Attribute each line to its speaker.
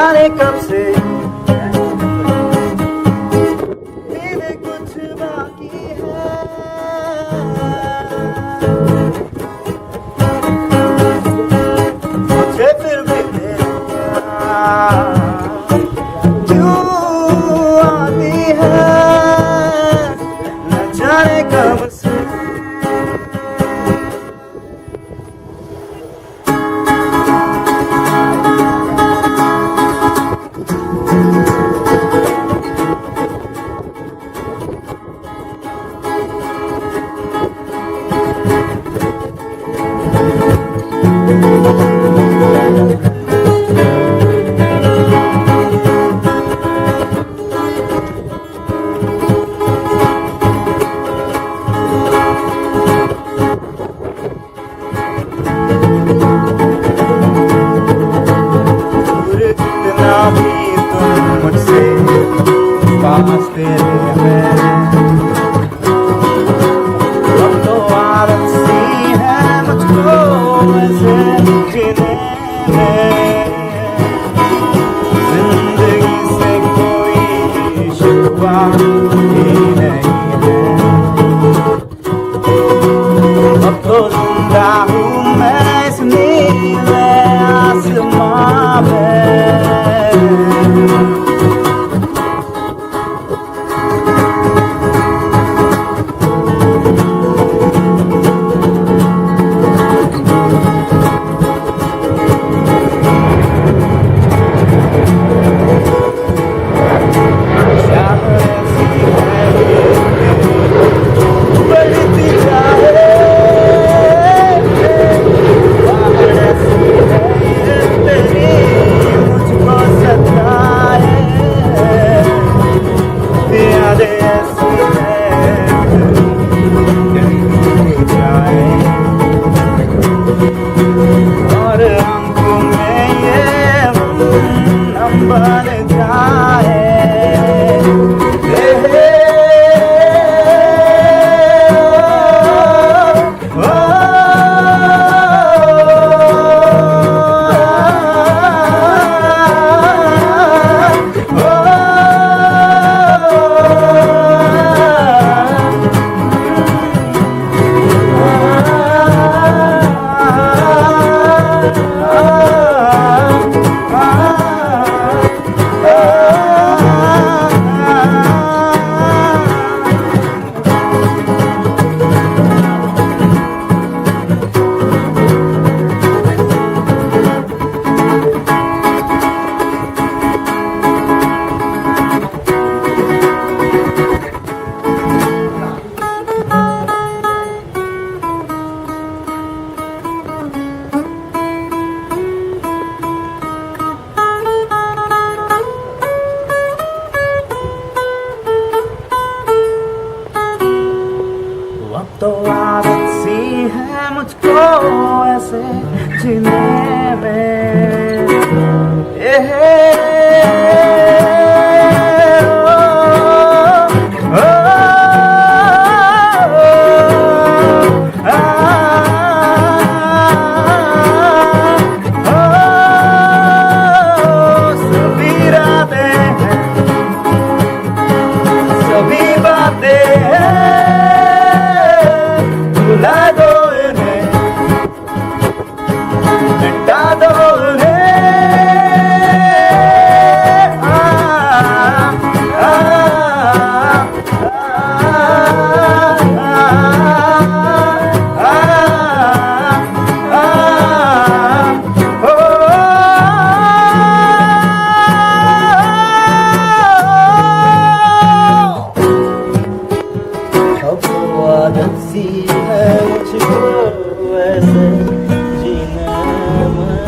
Speaker 1: जाने कब से मेरे कुछ बाकी है। मुझे फिर भी क्यों आती है न जाने कब से। पास तेरे हैं अब तो आदत सी है मुझको ऐसे जीने में। जिंदगी से कोई शिकवा ही नहीं है। अब तो जिंदा हूँ मैं इस नीले आसमां में। तो आदत सी है मुझको ऐसे जीने में। सभी रातें हैं सभी बातें हैं भुला दो इन्हें मिटा दो उन्हें। आदत सी है मुझको ऐसे जीने में।